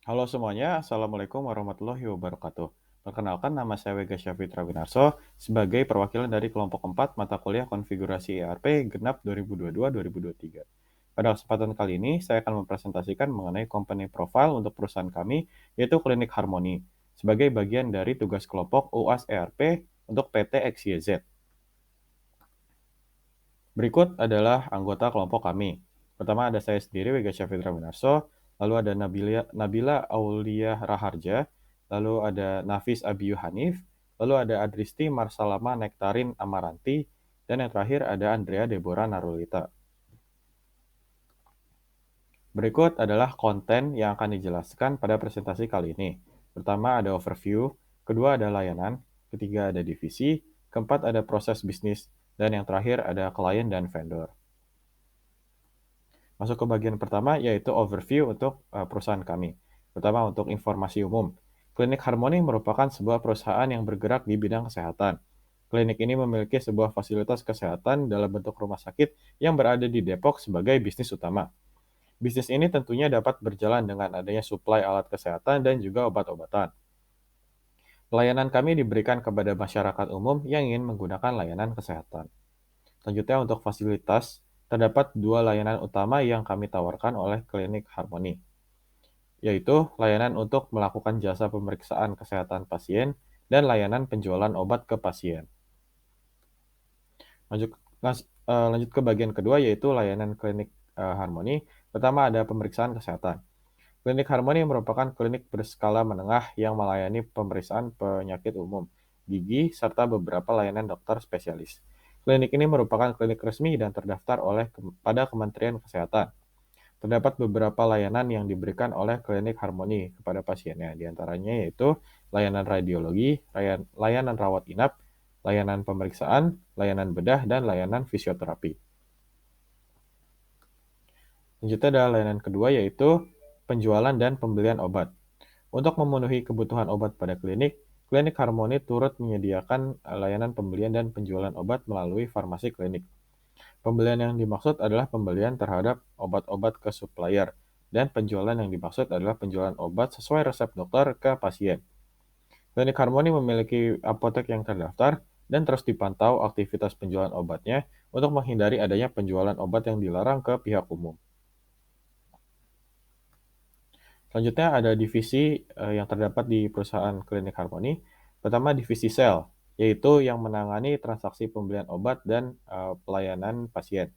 Halo semuanya, Assalamualaikum warahmatullahi wabarakatuh. Perkenalkan, nama saya Wega Syafitra Winarso sebagai perwakilan dari kelompok 4 mata kuliah konfigurasi ERP genap 2022-2023. Pada kesempatan kali ini, saya akan mempresentasikan mengenai company profile untuk perusahaan kami, yaitu Klinik Harmoni, sebagai bagian dari tugas kelompok UAS ERP untuk PT XYZ. Berikut adalah anggota kelompok kami. Pertama ada saya sendiri, Wega Syafitra Winarso, lalu ada Nabila Aulia Raharja, lalu ada Nafis Abiyu Hanif, lalu ada Adristi Marsalama Nektarin Amaranti, dan yang terakhir ada Andrea Deborah Narulita. Berikut adalah konten yang akan dijelaskan pada presentasi kali ini. Pertama ada overview, kedua ada layanan, ketiga ada divisi, keempat ada proses bisnis, dan yang terakhir ada klien dan vendor. Masuk ke bagian pertama, yaitu overview untuk perusahaan kami. Pertama, untuk informasi umum. Klinik Harmoni merupakan sebuah perusahaan yang bergerak di bidang kesehatan. Klinik ini memiliki sebuah fasilitas kesehatan dalam bentuk rumah sakit yang berada di Depok sebagai bisnis utama. Bisnis ini tentunya dapat berjalan dengan adanya suplai alat kesehatan dan juga obat-obatan. Pelayanan kami diberikan kepada masyarakat umum yang ingin menggunakan layanan kesehatan. Selanjutnya untuk fasilitas, terdapat dua layanan utama yang kami tawarkan oleh Klinik Harmoni, yaitu layanan untuk melakukan jasa pemeriksaan kesehatan pasien dan layanan penjualan obat ke pasien. Lanjut ke bagian kedua, yaitu layanan Klinik Harmoni. Pertama ada pemeriksaan kesehatan. Klinik Harmoni merupakan klinik berskala menengah yang melayani pemeriksaan penyakit umum, gigi, serta beberapa layanan dokter spesialis. Klinik ini merupakan klinik resmi dan terdaftar pada Kementerian Kesehatan. Terdapat beberapa layanan yang diberikan oleh Klinik Harmoni kepada pasiennya, di antaranya yaitu layanan radiologi, layanan rawat inap, layanan pemeriksaan, layanan bedah, dan layanan fisioterapi. Selanjutnya adalah layanan kedua, yaitu penjualan dan pembelian obat. Untuk memenuhi kebutuhan obat pada klinik, Klinik Harmoni turut menyediakan layanan pembelian dan penjualan obat melalui farmasi klinik. Pembelian yang dimaksud adalah pembelian terhadap obat-obat ke supplier, dan penjualan yang dimaksud adalah penjualan obat sesuai resep dokter ke pasien. Klinik Harmoni memiliki apotek yang terdaftar dan terus dipantau aktivitas penjualan obatnya untuk menghindari adanya penjualan obat yang dilarang ke pihak umum. Selanjutnya ada divisi yang terdapat di perusahaan Klinik Harmoni. Pertama divisi sel, yaitu yang menangani transaksi pembelian obat dan pelayanan pasien.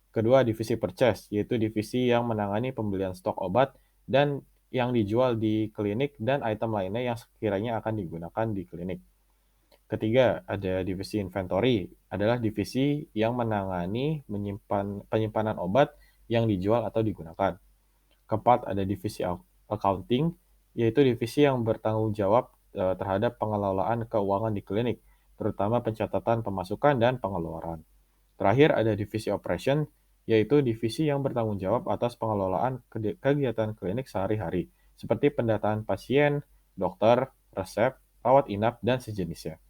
Kedua divisi purchase, yaitu divisi yang menangani pembelian stok obat dan yang dijual di klinik dan item lainnya yang sekiranya akan digunakan di klinik. Ketiga, ada divisi inventory, adalah divisi yang menangani penyimpanan obat yang dijual atau digunakan. Keempat, ada divisi accounting, yaitu divisi yang bertanggung jawab terhadap pengelolaan keuangan di klinik, terutama pencatatan pemasukan dan pengeluaran. Terakhir, ada divisi operation, yaitu divisi yang bertanggung jawab atas pengelolaan kegiatan klinik sehari-hari, seperti pendataan pasien, dokter, resep, rawat inap, dan sejenisnya.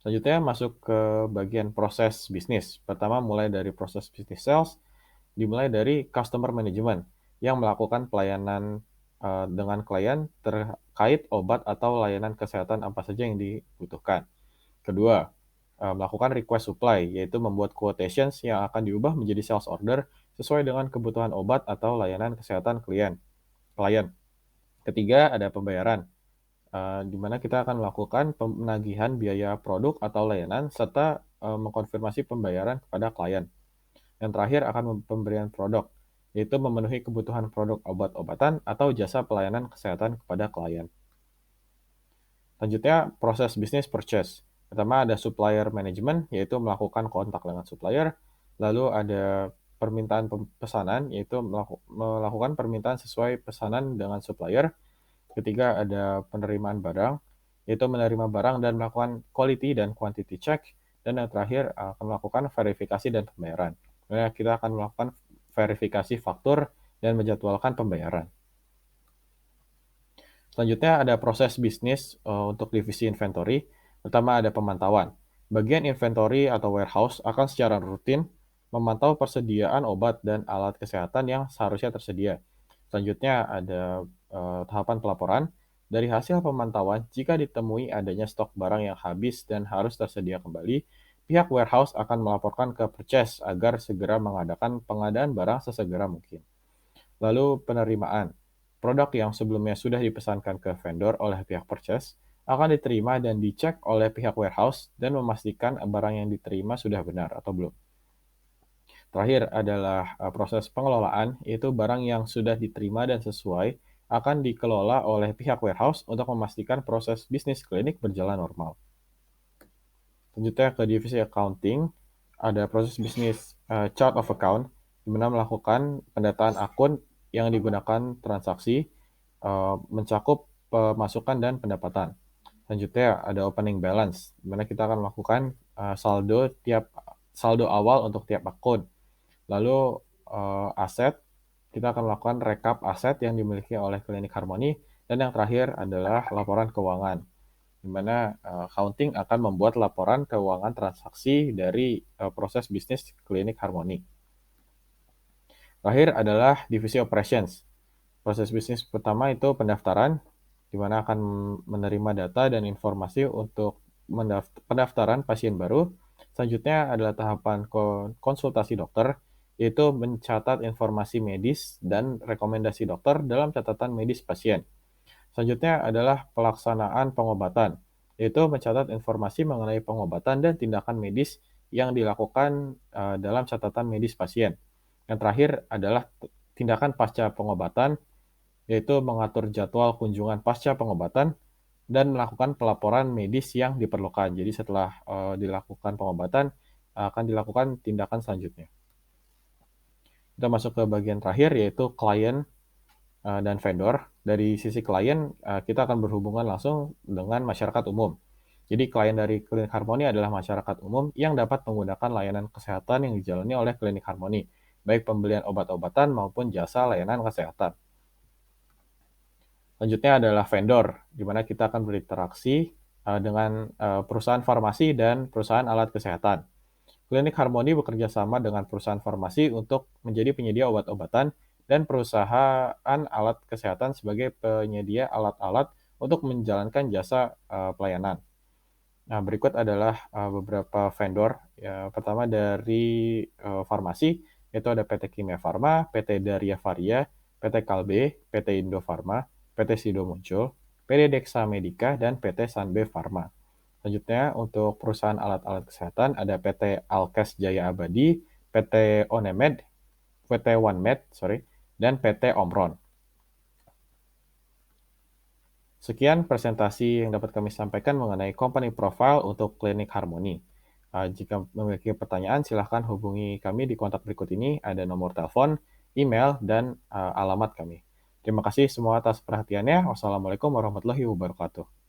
Selanjutnya masuk ke bagian proses bisnis. Pertama mulai dari proses bisnis sales, dimulai dari customer management yang melakukan pelayanan dengan klien terkait obat atau layanan kesehatan apa saja yang dibutuhkan. Kedua, melakukan request supply, yaitu membuat quotations yang akan diubah menjadi sales order sesuai dengan kebutuhan obat atau layanan kesehatan klien. Ketiga, ada pembayaran, di mana kita akan melakukan penagihan biaya produk atau layanan serta mengkonfirmasi pembayaran kepada klien. Yang terakhir akan pemberian produk, yaitu memenuhi kebutuhan produk obat-obatan atau jasa pelayanan kesehatan kepada klien. Selanjutnya, proses bisnis purchase. Pertama ada supplier management, yaitu melakukan kontak dengan supplier. Lalu ada permintaan pesanan, yaitu melakukan permintaan sesuai pesanan dengan supplier. Ketiga ada penerimaan barang, yaitu menerima barang dan melakukan quality dan quantity check. Dan yang terakhir akan melakukan verifikasi dan pembayaran. Nah, kita akan melakukan verifikasi faktur dan menjadwalkan pembayaran. Selanjutnya ada proses bisnis untuk divisi inventory. Pertama ada pemantauan. Bagian inventory atau warehouse akan secara rutin memantau persediaan obat dan alat kesehatan yang seharusnya tersedia. Selanjutnya ada tahapan pelaporan. Dari hasil pemantauan, jika ditemui adanya stok barang yang habis dan harus tersedia kembali, pihak warehouse akan melaporkan ke purchase agar segera mengadakan pengadaan barang sesegera mungkin. Lalu penerimaan. Produk yang sebelumnya sudah dipesankan ke vendor oleh pihak purchase akan diterima dan dicek oleh pihak warehouse dan memastikan barang yang diterima sudah benar atau belum. Terakhir adalah proses pengelolaan, yaitu barang yang sudah diterima dan sesuai akan dikelola oleh pihak warehouse untuk memastikan proses bisnis klinik berjalan normal. Selanjutnya ke divisi accounting, ada proses bisnis chart of account, di mana melakukan pendataan akun yang digunakan transaksi, mencakup pemasukan dan pendapatan. Selanjutnya ada opening balance, di mana kita akan melakukan saldo awal untuk tiap akun. Lalu aset, kita akan melakukan rekap aset yang dimiliki oleh Klinik Harmoni, dan yang terakhir adalah laporan keuangan, di mana accounting akan membuat laporan keuangan transaksi dari proses bisnis Klinik Harmoni. Terakhir adalah divisi operations. Proses bisnis pertama itu pendaftaran, di mana akan menerima data dan informasi untuk pendaftaran pasien baru. Selanjutnya adalah tahapan konsultasi dokter, yaitu mencatat informasi medis dan rekomendasi dokter dalam catatan medis pasien. Selanjutnya adalah pelaksanaan pengobatan, yaitu mencatat informasi mengenai pengobatan dan tindakan medis yang dilakukan dalam catatan medis pasien. Yang terakhir adalah tindakan pasca pengobatan, yaitu mengatur jadwal kunjungan pasca pengobatan dan melakukan pelaporan medis yang diperlukan. Jadi setelah dilakukan pengobatan, akan dilakukan tindakan selanjutnya. Kita masuk ke bagian terakhir, yaitu klien dan vendor. Dari sisi klien, kita akan berhubungan langsung dengan masyarakat umum. Jadi klien dari Klinik Harmoni adalah masyarakat umum yang dapat menggunakan layanan kesehatan yang dijalani oleh Klinik Harmoni, baik pembelian obat-obatan maupun jasa layanan kesehatan. Selanjutnya adalah vendor, di mana kita akan berinteraksi dengan perusahaan farmasi dan perusahaan alat kesehatan. Klinik Harmoni bekerja sama dengan perusahaan farmasi untuk menjadi penyedia obat-obatan dan perusahaan alat kesehatan sebagai penyedia alat-alat untuk menjalankan jasa pelayanan. Nah, berikut adalah beberapa vendor. Ya, pertama dari farmasi, yaitu ada PT Kimia Farma, PT Daria Varia, PT Kalbe, PT Indofarma, PT Sido Muncul, PT Dexa Medica, dan PT Sanbe Farma. Selanjutnya, untuk perusahaan alat-alat kesehatan ada PT Alkes Jaya Abadi, PT Onemed, PT OneMed, dan PT Omron. Sekian presentasi yang dapat kami sampaikan mengenai company profile untuk Klinik Harmoni. Jika memiliki pertanyaan, silahkan hubungi kami di kontak berikut ini, ada nomor telepon, email, dan alamat kami. Terima kasih semua atas perhatiannya. Wassalamualaikum warahmatullahi wabarakatuh.